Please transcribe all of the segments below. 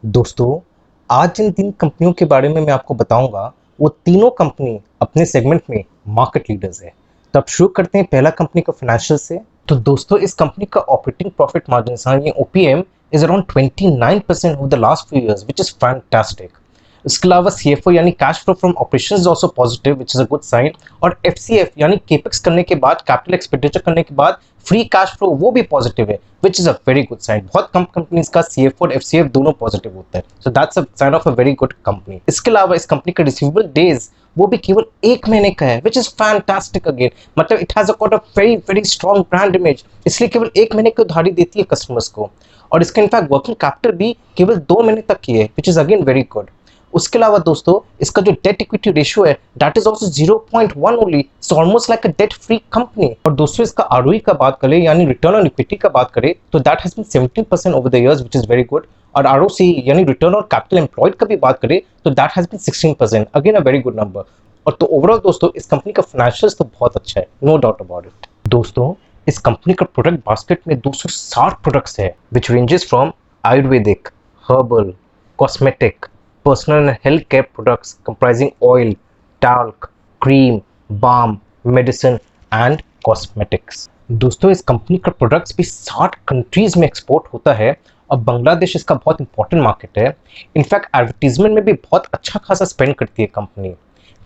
दोस्तों, आज जिन 3 कंपनियों के बारे में मैं आपको बताऊँगा, वो तीनों कंपनी अपने सेगमेंट में मार्केट लीडर्स हैं। तो अब शुरू करते हैं पहला कंपनी का फाइनेंशियल से। तो दोस्तों, इस कंपनी का ऑपरेटिंग प्रॉफिट मार्जिन यानी OPM is around 29% over the last few years, which is fantastic. इसके अलावा सीएफओ यानी cash flow from operations is also positive, which is a good sign. और एफसीएफ यानी केपेक्स करने के बाद, कैपिटल एक्सपेंडिचर करने के बाद फ्री कैश फ्लो वो भी पॉजिटिव है, which is a very good sign. बहुत कम कंपनीज का सीएफओ और एफसीएफ दोनों पॉजिटिव होता है, so that's a sign of a very good company. इसके अलावा इस कंपनी का रिसीवेबल डेज वो भी केवल 1 महीने का है, व्हिच इज फैंटास्टिक अगेन। मतलब it has got a very very strong brand image, इसलिए केवल 1 महीने की उधारी देती है कस्टमर्स को। और इसका इनफैक्ट वर्किंग कैपिटल भी केवल 2 महीने तक की है, which is again very good. उसके अलावा दोस्तों, इसका जो डेट इक्विटी रेशियो है that is also 0.1 only, so almost like a debt free company. और दोस्तों, इसका आरओई का बात करें यानी रिटर्न ऑन इक्विटी का बात करें तो that has been 17% over the years, which is very good. और आरओसी यानी रिटर्न ऑन कैपिटल एम्प्लॉयड का भी बात करें तो that has been 16%, again a very good number. और तो ओवरऑल दोस्तों, इस कंपनी का फाइनेंशियल्स तो बहुत अच्छा है, नो डाउट अबाउट इट। दोस्तों, इस कंपनी का प्रोडक्ट बास्केट में 260 प्रोडक्ट्स है, which ranges from ayurvedic, herbal, cosmetic, personal and healthcare products comprising oil, talc, cream, balm, medicine and cosmetics। दोस्तों, इस कंपनी का प्रोडक्ट्स भी 60 कंट्रीज में एक्सपोर्ट होता है और बांग्लादेश इसका बहुत इंपॉर्टेंट मार्केट है। इनफैक्ट एडवर्टीजमेंट में भी बहुत अच्छा खासा स्पेंड करती है कंपनी।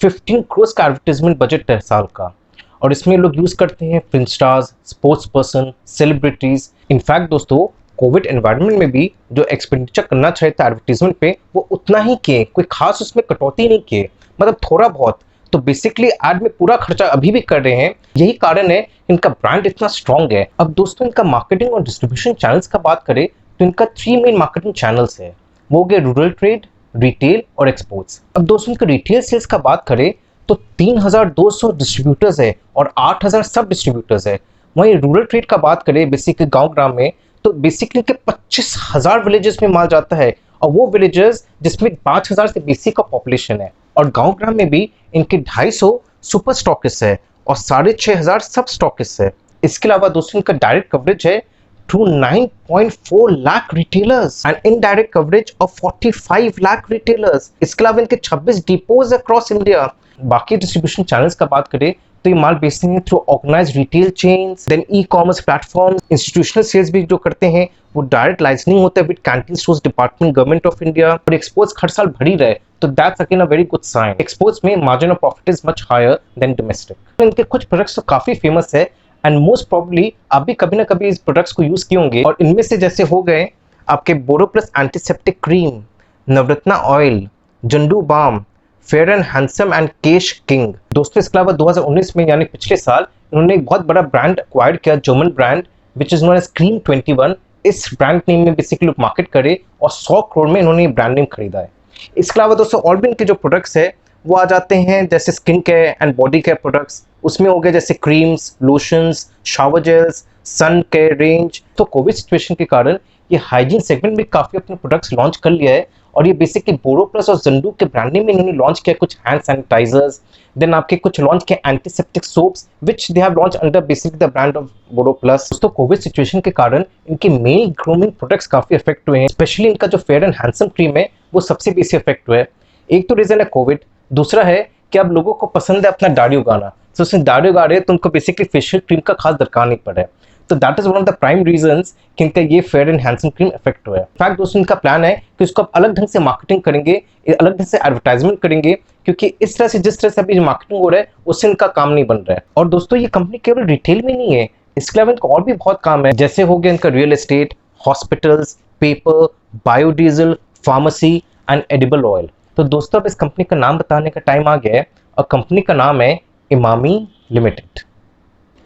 15 करोड़ का एडवर्टीजमेंट बजट है साल का, और इसमें लोग यूज करते हैं film stars, sports person, celebrities. In fact दोस्तों, कोविड एनवायरनमेंट में भी जो एक्सपेंडिचर करना चाहिए था एडवर्टीजमेंट पे, वो उतना ही किए, कोई खास उसमें कटौती नहीं किए, मतलब थोड़ा बहुत। तो बेसिकली एड में पूरा खर्चा अभी भी कर रहे हैं, यही कारण है इनका ब्रांड इतना स्ट्रांग है। अब दोस्तों, इनका मार्केटिंग और डिस्ट्रीब्यूशन चैनल्स का बात करें तो इनका 3 मेन मार्केटिंग चैनल्स है, वो हो गए रूरल ट्रेड, रिटेल और एक्सपोर्ट्स। अब दोस्तों, इनका रिटेल सेल्स का बात करें तो 3200 डिस्ट्रीब्यूटर्स है और 8000 सब डिस्ट्रीब्यूटर्स है। वहीं रूरल ट्रेड का बात करें बेसिकली गांव ग्राम में, तो बेसिकली के 25,000 विलेजेस में माल जाता है, और वो विलेजेस जिसमें 5,000 से बेसी का पॉपुलेशन है। और गांव ग्राम में भी इनके 250 सुपर स्टॉकिस्ट है और 6,500 सब स्टॉकिस्ट है। इसके अलावा दोस्तों, इनका डायरेक्ट कवरेज है to 9.4 lakh retailers and indirect coverage of 45 lakh retailers. इसके अलावा इनके 26 डिपोज अक्रॉस इंडिया। बाकी डिस्ट्रीब्यूशन चैनल्स का बात करें तो ये माल बेचते हैं through organised retail chains, then e commerce platform. Institutional sales भी जो करते हैं वो डायरेक्ट लाइसेंसिंग होता है with canteen stores department, government of India. और एक्सपोर्ट्स हर साल बढ़ी रहे तो that's again a very good sign. Exports में margin of profit is much higher than domestic. इनके कुछ प्रोडक्ट्स तो काफी फेमस है एंड मोस्ट प्रॉब्ली आप भी कभी ना कभी इस प्रोडक्ट्स को यूज किए होंगे, और इनमें से जैसे हो गए आपके Boro Plus antiseptic cream, Navratna oil, Zandu balm, Fair and Handsome and Kesh King. दोस्तों, इसके अलावा 2019 में यानी पिछले साल इन्होंने एक बहुत बड़ा ब्रांड एक्वायर्ड किया, German brand which is known as cream 21। इस ब्रांड नेम में बेसिकली लोग मार्केट करे और 100 करोड़ में इन्होंने ब्रांड नेम खरीदा है। इसके अलावा दोस्तों, और भी इनके जो प्रोडक्ट्स है वो आ जाते हैं जैसे skin care and body care products. उसमें हो गए जैसे क्रीम्स, लोशंस, शावर जेल्स, सन केयर रेंज। तो कोविड सिचुएशन के कारण ये हाइजीन सेगमेंट में काफी अपने प्रोडक्ट्स लॉन्च कर लिया है, और ये बेसिकली बोरो प्लस और जंडू के ब्रांड नेम में इन्होंने लॉन्च किया कुछ हैंड सैनिटाइजर्स, देन आपके कुछ लॉन्च किए antiseptic soaps which they have launch under basically the brand of BoroPlus. दोस्तों, कोविड सिचुएशन के कारण इनके मेल ग्रूमिंग प्रोडक्ट्स काफी इफेक्ट हुए हैं, स्पेशली इनका जो फेयर एंड हैंडसम क्रीम है वो सबसे बेसी इफेक्ट हुआ है। एक तो रीजन है कोविड, दूसरा है कि अब लोगों को पसंद है अपना दाढ़ी उगाना, तो उसमें दाढ़ी उगा रहे हैं तो उनको बेसिकली फेशियल क्रीम का खास दरकार नहीं पड़ा है। तो that is one of the prime reasons कि इनका ये fair and handsome cream effect हुआ है। इनफैक्ट दोस्तों, इनका प्लान है कि इसको अब अलग ढंग से मार्केटिंग करेंगे, अलग ढंग से एडवर्टाइजमेंट करेंगे, क्योंकि इस तरह से जिस तरह से अभी मार्केटिंग हो रहा है उससे इनका काम नहीं बन रहा है। और दोस्तों, ये कंपनी केवल रिटेल में नहीं है, इसके अलावा इनका और भी बहुत काम है, जैसे हो गया इनका real estate, hospitals, paper, biodiesel, pharmacy and edible oil. तो दोस्तों, अब इस कंपनी का नाम बताने का टाइम आ गया है, और कंपनी का नाम है इमामी लिमिटेड।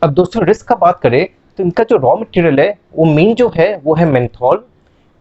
अब दोस्तों, रिस्क का बात करें तो इनका जो रॉ मटेरियल है वो मेन जो है वो है मेंथॉल,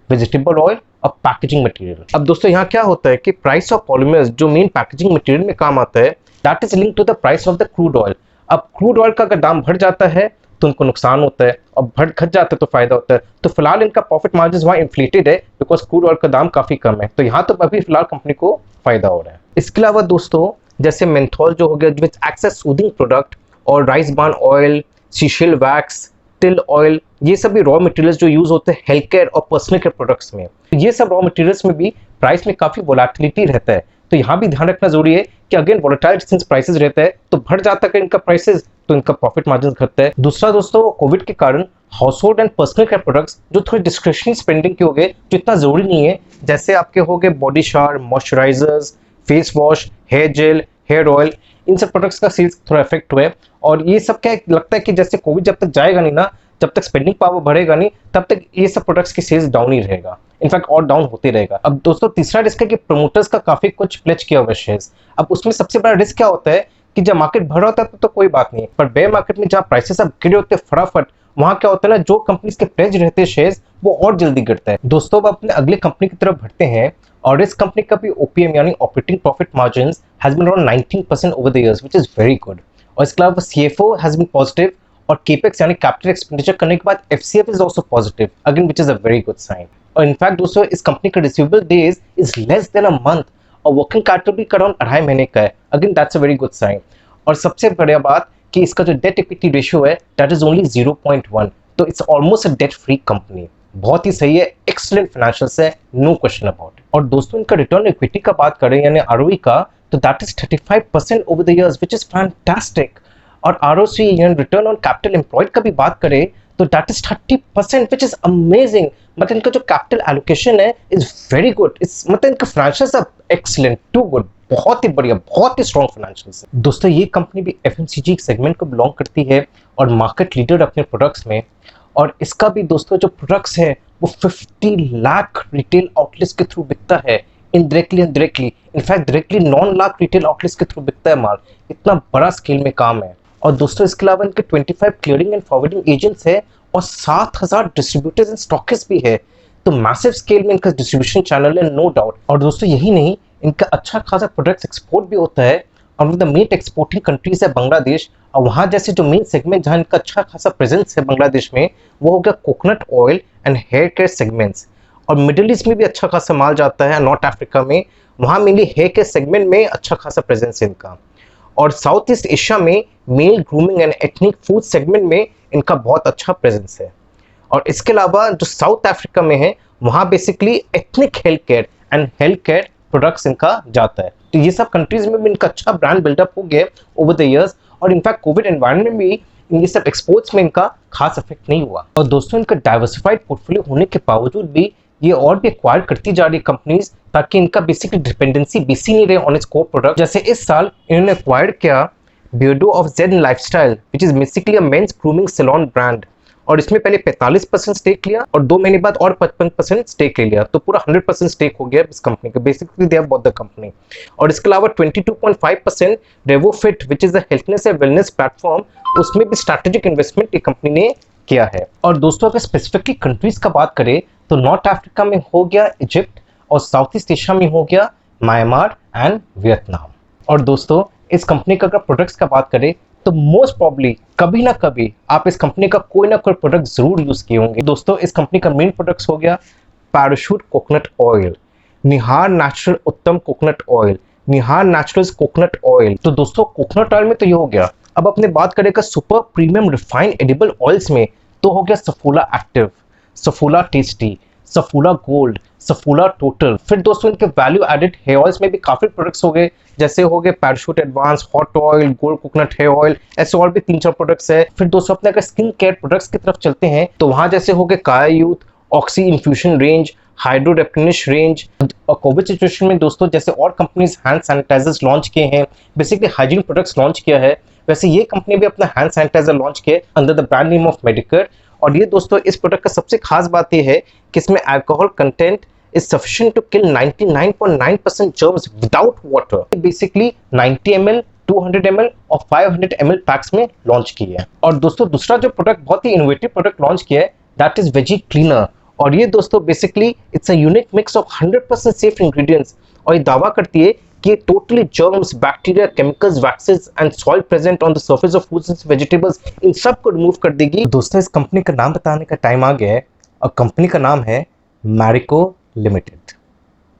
वेजिटेबल ऑयल और पैकेजिंग मटेरियल। अब दोस्तों, यहाँ क्या होता है कि प्राइस ऑफ पॉलीमर्स जो मेन पैकेजिंग मटेरियल में काम आता है that is link to the price of the crude oil. अब क्रूड ऑयल का अगर दाम बढ़ जाता है तो उनको नुकसान होता है, और घट जाता है तो फायदा होता है। तो फिलहाल इनका प्रॉफिट मार्जिन वहाँ इन्फ्लेटेड है बिकॉज क्रूड ऑयल का दाम काफी कम है, तो यहाँ तो अभी फिलहाल कंपनी को फायदा हो रहा है। इसके अलावा दोस्तों, जैसे मेंथॉल जो हो गया which act as soothing product, और rice bran oil, seashell wax, टिल ऑयल, ये सभी रॉ मटेरियल्स जो यूज होते हैं हेल्थ केयर और पर्सनल केयर प्रोडक्ट्स में, तो ये सब रॉ मटेरियल्स में भी प्राइस में काफी वोलेटिलिटी रहता है। तो यहाँ भी ध्यान रखना जरूरी है कि अगेन वोलेटाइल सिंस प्राइसेस रहता है तो बढ़ जाता है इनका प्राइसेस, तो इनका प्रॉफिट मार्जिन घटता है। दूसरा दोस्तों, कोविड के कारण house hold and personal care products जो थोड़े डिस्क्रिप्शनरी स्पेंडिंग के हो गए, जो इतना जरूरी नहीं है, जैसे आपके हो गए body shower, moisturisers, face wash, hair gel, hair oil, इन सब प्रोडक्ट्स का सेल्स थोड़ा इफेक्ट हुआ है। और ये सब क्या लगता है कि जैसे कोविड जब तक जाएगा नहीं ना, जब तक स्पेंडिंग पावर बढ़ेगा नहीं, तब तक ये सब प्रोडक्ट्स की सेल्स डाउन ही रहेगा, इनफैक्ट और डाउन होते रहेगा। अब दोस्तों तीसरा रिस्क है कि प्रमोटर्स का काफी कुछ प्लेज किया हुआ शेयर्स। अब उसमें सबसे बड़ा रिस्क क्या होता है कि जब मार्केट भरा होता है तो कोई बात नहीं, पर बेयर मार्केट में जहाँ प्राइसेस अब गिरे होते हैं फटाफट, वहां क्या होता है ना, जो कंपनीज के प्लेज रहते हैं शेयर्स वो और जल्दी गिरता है। दोस्तों अब अपने अगले कंपनी की तरफ बढ़ते हैं, और इस कंपनी का भी ओपीएम यानी operating profit margin has been around 19% over the years, which is very good. और इसके अलावा सीएफओ हैज बीन पॉजिटिव, और केपेक्स यानी कैपिटल एक्सपेंडिचर करने के बाद FCF is also positive, again which is a very good sign. और in fact दोस्तों इस कंपनी का receivable days is less than a month, और वर्किंग कैपिटल भी अराउंड 2.5 महीने का है, again that's a very good sign. और सबसे बढ़िया बात कि इसका जो डेट इक्विटी रेशियो है दैट इज ओनली 0.1, तो it's almost a debt free company, बहुत ही सही है, एक्सीलेंट फाइनेंशियल्स है, नो क्वेश्चन अबाउट इट। और दोस्तों इनका रिटर्न इक्विटी का बात करें यानी आरओई का, तो that is 35% over the years, which is fantastic. और आरओसी यानी रिटर्न ऑन कैपिटल एम्प्लॉयड का भी बात करें तो that is 30%, which is amazing. मतलब इनका जो कैपिटल एलोकेशन है इज वेरी गुड, इट्स मतलब इनका financials are excellent, too good, बहुत ही बढ़िया, बहुत ही स्ट्रॉन्ग फाइनेंशियल्स है। दोस्तों ये कंपनी भी एफएमसीजी सेगमेंट को बिलोंग करती है और मार्केट लीडर अपने प्रोडक्ट्स में। और इसका भी दोस्तों जो प्रोडक्ट्स है वो 50 लाख रिटेल आउटलेट्स के थ्रू बिकता है, indirectly and directly, in fact directly 9 lakh retail outlets के थ्रू बिकता है माल, इतना बड़ा स्केल में काम है। और दोस्तों इसके अलावा इनके 25 क्लियरिंग एंड फॉरवर्डिंग एजेंट्स है और 7000 डिस्ट्रीब्यूटर्स एंड स्टॉकिस्ट भी है, तो मैसिव स्केल में इनका डिस्ट्रीब्यूशन चैनल है, नो डाउट। और दोस्तों यही नहीं, इनका अच्छा खासा प्रोडक्ट्स एक्सपोर्ट भी होता है, और द मेन एक्सपोर्टिंग कंट्रीज है बांग्लादेश, और वहाँ जैसे जो मेन सेगमेंट जहाँ इनका अच्छा खासा प्रेजेंस है बांग्लादेश में, वो हो गया coconut oil and hair care segments. और मिडिल ईस्ट में भी अच्छा खासा माल जाता है, नॉर्थ अफ्रीका में, वहाँ मेनली हेयर केयर सेगमेंट में अच्छा खासा प्रेजेंस है इनका। और साउथ ईस्ट एशिया में male grooming and ethnic food segment में इनका बहुत अच्छा प्रेजेंस है। और इसके अलावा जो साउथ अफ्रीका में है वहाँ basically ethnic health care and health care products इनका जाता है, तो ये सब कंट्रीज में भी इनका अच्छा ब्रांड बिल्डअप हो गया ओवर द इयर्स। और इनफैक्ट कोविड एनवायरनमेंट में भी ये सब एक्सपोर्ट्स में इनका खास इफेक्ट नहीं हुआ। और दोस्तों इनका डाइवर्सिफाइड पोर्टफोलियो होने के बावजूद भी ये और भी एक्वायर करती जा रही कंपनीज, ताकि इनका बेसिकली डिपेंडेंसी बेसी नहीं रहे ऑन इट्स कोर प्रोडक्ट। जैसे इस साल इन्होंने एक्वायर किया Beardo of Zed lifestyle, which is basically a men's grooming salon brand, और इसमें पहले 45% स्टेक लिया और 2 महीने बाद और 55% स्टेक ले लिया, तो पूरा 100% स्टेक हो गया इस कंपनी का, basically they have bought the company. और इसके अलावा 22.5% Revofit, which is a healthness and wellness platform, उसमें भी स्ट्रैटेजिक इन्वेस्टमेंट ये कंपनी ने किया है। और दोस्तों अगर स्पेसिफिकली कंट्रीज का बात करें तो नॉर्थ अफ्रीका में हो गया इजिप्ट, और साउथ ईस्ट एशिया में हो गया म्यांमार एंड वियतनाम। और दोस्तों इस कंपनी का अगर प्रोडक्ट्स का बात करें तो मोस्ट प्रॉब्ली कभी ना कभी आप इस कंपनी का कोई ना कोई प्रोडक्ट जरूर यूज किए होंगे। दोस्तों इस कंपनी का मेन प्रोडक्ट्स हो गया पैराशूट कोकोनट ऑयल, निहार नेचुरल उत्तम कोकोनट ऑयल, निहार नेचुरल्स कोकोनट ऑयल। तो दोस्तों कोकोनट ऑयल में तो ये हो गया। अब अपने बात करेगा super premium refined edible oils में, तो हो गया Saffola active, Saffola tasty, Saffola gold, Saffola total. फिर दोस्तों इनके वैल्यू एडेड हेयर ऑयल्स में भी काफी प्रोडक्ट्स हो गए, जैसे हो गए Parachute advance, hot oil, gold coconut hair oil, ऐसे और भी 3-4 प्रोडक्ट्स है। फिर दोस्तों अपने अगर स्किन केयर प्रोडक्ट्स की तरफ चलते हैं तो वहां जैसे हो गए Kaya youth, oxy infusion range, hydro replenish range. और कोविड सिचुएशन में दोस्तों जैसे और कंपनीज हैंड सैनिटाइजर्स लॉन्च किए हैं, बेसिकली हाइजीन प्रोडक्ट्स लॉन्च किया है, वैसे ये कंपनी भी अपना हैंड सैनिटाइजर लॉन्च किया under the brand name of Medicare. और ये दोस्तों इस प्रोडक्ट का सबसे खास बात ये है कि इसमें alcohol content is sufficient to kill 99.9% germs without water. Basically 90 ml, 200 ml और 500 ml पैक्स में लॉन्च की है। और दोस्तों दूसरा जो प्रोडक्ट बहुत ही इनोवेटिव प्रोडक्ट लॉन्च किया है दैट इज वेजी क्लीनर, और ये दोस्तों basically it's a unique mix of 100% safe ingredients, और ये दावा करती है कि totally germs, bacteria, chemicals, waxes and soil present on the surface of foods and vegetables, इन सब को रिमूव कर देगी। दोस्तों इस कंपनी का नाम बताने का टाइम आ गया है, और कंपनी का नाम है मैरिको लिमिटेड।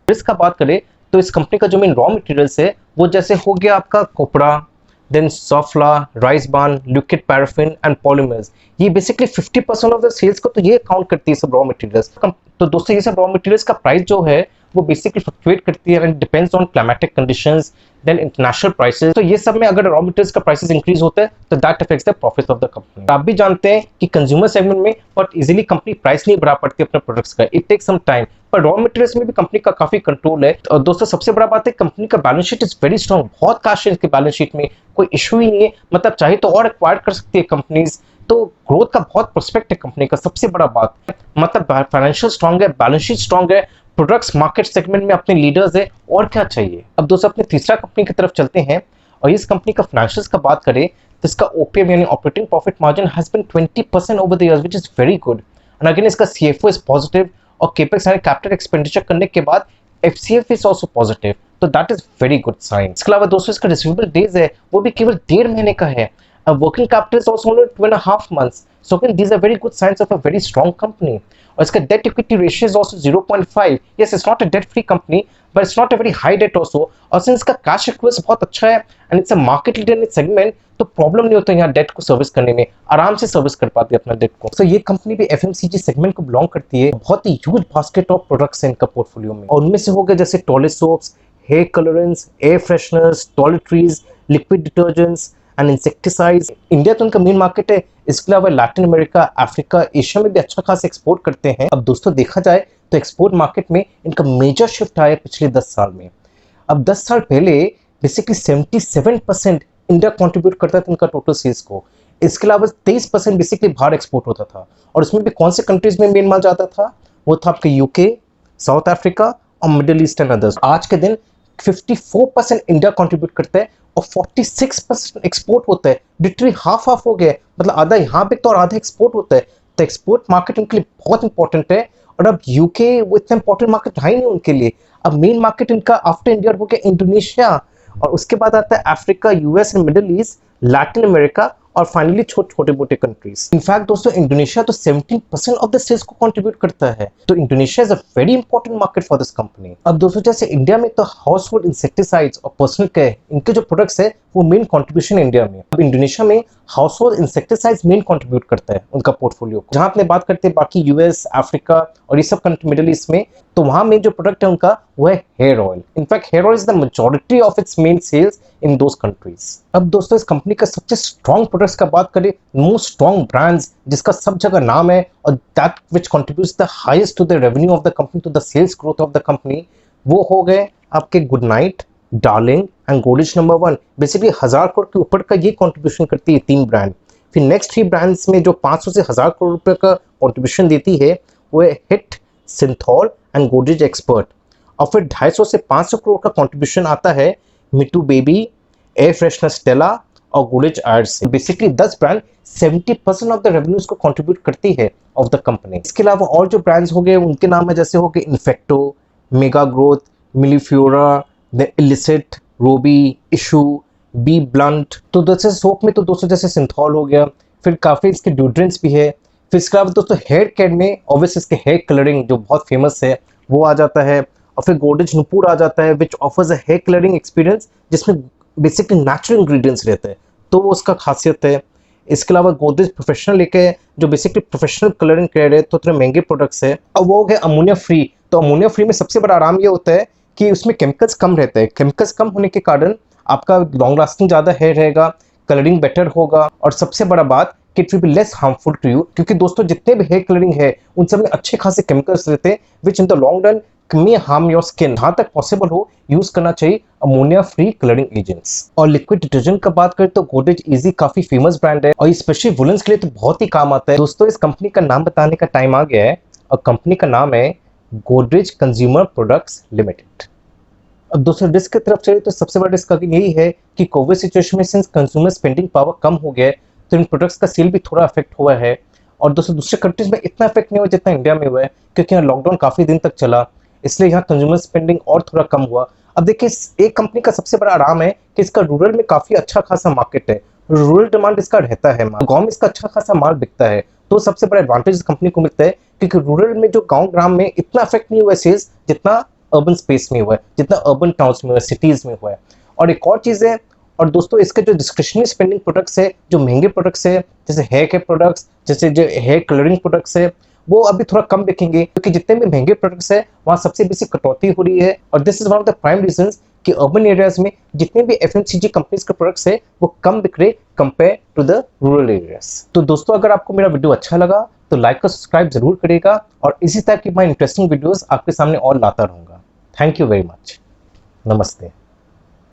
इसका बात करें तो इस कंपनी का जो मेन रॉ मटेरियल्स है वो जैसे हो गया आपका कोपरा, देन सोफ्ला, राइस बान, लिक्विड पैराफिन एंड पॉलीमर्स। ये बेसिकली 50% ऑफ द सेल्स को तो ये अकाउंट करती है सब रॉ मटेरियल्स। तो दोस्तों ये सब रॉ मटेरियल्स का प्राइस जो है वो बेसिकली फ्लक्चुएट करती है and depends on climatic conditions, then international prices. तो ये सब में अगर रॉ मटेरियल्स का प्राइसेस इंक्रीज होता है तो that affects the profit of the company. आप भी जानते हैं कि कंज्यूमर सेगमेंट में बहुत इजीली कंपनी प्राइस नहीं बढ़ा पाती अपने प्रोडक्ट्स का, इट टेक्स सम टाइम। पर रॉ मटेरियल्स में भी कंपनी का काफी कंट्रोल है। और दोस्तों सबसे बड़ा बात है कंपनी का balance sheet is very strong, बहुत कैश है इसके बैलेंस शीट में, कोई इशू ही नहीं है। मतलब चाहे तो और एक्वायर कर सकती है कंपनीज, तो ग्रोथ का बहुत प्रोस्पेक्ट है कंपनी का। सबसे बड़ा बात मतलब फाइनेंशियल स्ट्रॉन्ग है, बैलेंस शीट स्ट्रॉन्ग है, प्रोडक्ट्स मार्केट सेगमेंट में अपने लीडर्स है, और क्या चाहिए। अब दोस्तों अपने तीसरा कंपनी की तरफ चलते हैं और इस कंपनी का फाइनेंशियल्स का बात करें तो इसका ओपीएम यानी operating profit margin has been 20% over the years, which is very good. And again इसका सीएफओ इज पॉजिटिव और केपेक्स यानी कैपिटल एक्सपेंडिचर करने के बाद एफसीएफ इज आल्सो पॉजिटिव, तो that is very good sign. इसके अलावा दोस्तों इसका रिसीवेबल डेज है वो भी केवल 1.5 महीने का है। Working capital is also only 2.5 months, so again these are very good signs of a very strong company. और इसका debt equity ratio is also 0.5। Yes it's not a debt free company but it's not a very high debt also. और since इसका cash acquisition बहुत अच्छा है and it's a market leader in its segment, तो problem नहीं होता यहाँ date को सर्विस करने में, आराम से सर्विस कर पाती है अपना डेट को। तो ये कंपनी भी एफएमसीजी सेगमेंट को बिलोंग करती है। बहुत ही ह्यूज बास्केट ऑफ प्रोडक्ट्स है इनका पोर्टफोलियो में, और उनमें से हो गए जैसे toilet soaps, hair colourants, air fresheners, toiletries, liquid detergents and insecticides. India तो उनका मेन मार्केट है, इसके अलावा लैटिन अमेरिका, अफ्रीका, एशिया में भी अच्छा खासा एक्सपोर्ट करते हैं। अब दोस्तों देखा जाए तो एक्सपोर्ट मार्केट में इनका मेजर शिफ्ट आया पिछले 10 साल में। अब 10 साल पहले बेसिकली 77% इंडिया कंट्रीब्यूट करता था इनका टोटल सेल्स को। इसके अलावा 23% बेसिकली बाहर एक्सपोर्ट होता था। और उसमें भी कौन से कंट्रीज में मेन माल जाता था, वो था आपके यूके, साउथ अफ्रीका और मिडिल ईस्ट एंड अदर्स। आज के दिन 54% इंडिया कंट्रीब्यूट करता है और 46% एक्सपोर्ट होता है। लिटरली हाफ हाफ हो गया, मतलब आधा यहाँ पे तो और आधा एक्सपोर्ट होता है। तो एक्सपोर्ट मार्केट उनके लिए बहुत इंपॉर्टेंट है। और अब यूके वो इतना इंपॉर्टेंट मार्केट है ही नहीं उनके लिए। अब मेन मार्केट इनका आफ्टर इंडिया हो गया इंडोनेशिया, और उसके बाद आता है Africa, US and middle east, Latin America और फाइनली छोटे मोटे कंट्रीज। इनफैक्ट दोस्तों इंडोनेशिया तो 17% ऑफ द सेल्स को कंट्रीब्यूट करता है। तो Indonesia is a very important market for this company. अब दोस्तों जैसे इंडिया में तो हाउस होल्ड इंसेक्टिसाइड्स और पर्सनल केयर इनके जो प्रोडक्ट्स है वो मेन कंट्रीब्यूशन इंडिया में। अब इंडोनेशिया में house hold insecticides main contribute करता है उनका पोर्टफोलियो। जहां अपने बात करते हैं बाकी यूएस, अफ्रीका और ये सब कंट्री मिडिल ईस्ट में, तो वहां में जो प्रोडक्ट है उनका वो है hair oil. In fact hair oil is the majority of its main sales in those countries. अब दोस्तों इस कंपनी का सबसे स्ट्रॉन्ग प्रोडक्ट्स का बात करें, मोस्ट स्ट्रॉन्ग ब्रांड्स जिसका सब जगह नाम है और that which contributes the highest to the revenue of the company, to the sales growth of the company, वो हो गए आपके good night, darling and Godrej number 1। Basically 1000 crore के ऊपर का ये कंट्रीब्यूशन करती है 3 ब्रांड। फिर नेक्स्ट 3 ब्रांड्स में जो 500 से 1000 करोड़ रुपए का कंट्रीब्यूशन देती है वो है hit, Cinthol and Godrej expert. और फिर 250 से 500 करोड़ का कंट्रीब्यूशन आता है मिटू बेबी, एयर फ्रेशनर स्टेला और गोदरेज आयर से। Basically 10 brand 70% of the revenues को कंट्रीब्यूट करती है ऑफ द कंपनी। इसके अलावा और जो ब्रांड्स हो गए उनके नाम है जैसे हो गए Infecto, mega growth, Millefiora, the Illicit, Robbie, Issue, B Blunt. तो जैसे सोप में तो दोस्तों जैसे सिंथॉल हो गया, फिर काफी इसके ड्यूड्रेंट्स भी है। फिर इसके अलावा दोस्तों हेयर केयर में ऑब्वियसली इसके हेयर कलरिंग जो बहुत फेमस है वो आ जाता है। और फिर गोदरेज नुपुर आ जाता है which offers a hair colouring experience जिसमें बेसिकली नेचुरल इंग्रेडिएंट्स रहते हैं, तो वो उसका खासियत है। इसके अलावा गोदरेज प्रोफेशनल लेके जो बेसिकली प्रोफेशनल कलरिंग केयर है, तो थोड़े महंगे प्रोडक्ट्स है। और वो है अमोनिया फ्री। तो अमोनिया फ्री में सबसे बड़ा आराम ये होता है कि उसमें केमिकल्स कम रहते हैं। केमिकल्स कम होने के कारण आपका लॉन्ग लास्टिंग ज़्यादा हेयर रहेगा, कलरिंग बेटर होगा, और सबसे बड़ा बात कि it will be less harmful to you, क्योंकि दोस्तों जितने भी हेयर कलरिंग है उन सब में अच्छे खासे केमिकल्स रहते हैं which in the long run may harm your skin. जहां तक पॉसिबल हो यूज करना चाहिए अमोनिया फ्री कलरिंग एजेंट्स। और लिक्विड डिटर्जेंट का बात करें तो गोदरेज इजी काफी फेमस ब्रांड है और स्पेशली वुलन्स के लिए तो बहुत ही काम आता है। दोस्तों इस कंपनी का नाम बताने का टाइम आ गया है और कंपनी का नाम है गोदरेज कंज्यूमर प्रोडक्ट्स लिमिटेड। अब दोस्तों रिस्क की तरफ चले तो सबसे बड़ा रिस्क यही है कि कोविड सिचुएशन में सिंस कंज्यूमर स्पेंडिंग पावर कम हो गया है तो इन प्रोडक्ट्स का सेल भी थोड़ा अफेक्ट हुआ है। और दोस्तों दूसरे कंट्रीज में इतना अफेक्ट नहीं हुआ जितना इंडिया में हुआ है, क्योंकि यहाँ लॉकडाउन काफी दिन तक चला, इसलिए यहाँ कंज्यूमर स्पेंडिंग और थोड़ा कम हुआ। अब देखिए एक कंपनी का सबसे बड़ा आराम है कि इसका रूरल में काफी अच्छा खासा मार्केट है, रूरल डिमांड इसका रहता है, गाँव में इसका अच्छा खासा माल बिकता है, तो सबसे बड़ा एडवांटेज कंपनी को मिलता है क्योंकि रूरल में जो गाँव ग्राम में इतना अफेक्ट नहीं हुआ है सेल्स जितना अर्बन स्पेस में हुआ है, जितना अर्बन टाउन्स में हुआ है, सिटीज में हुआ है। और एक और चीज़ है और दोस्तों इसके जो डिस्क्रिशनरी स्पेंडिंग प्रोडक्ट्स है, जो महंगे प्रोडक्ट्स है, जैसे हेयर केयर प्रोडक्ट्स, जैसे जो हेयर कलरिंग प्रोडक्ट्स है, वो अभी थोड़ा कम बिकेंगे, क्योंकि जितने भी महंगे प्रोडक्ट्स है वहाँ सबसे बेसी कटौती हो रही है। और this is one of the prime reasons कि अर्बन एरियाज में जितने भी एफएमसीजी कंपनीज के प्रोडक्ट्स है वो कम बिक रहे compare to the rural areas. तो दोस्तों अगर आपको मेरा वीडियो अच्छा लगा तो लाइक और सब्सक्राइब जरूर करिएगा, और इसी तरह की मैं इंटरेस्टिंग वीडियोस आपके सामने और लाता रहूंगा। Thank you very much. नमस्ते।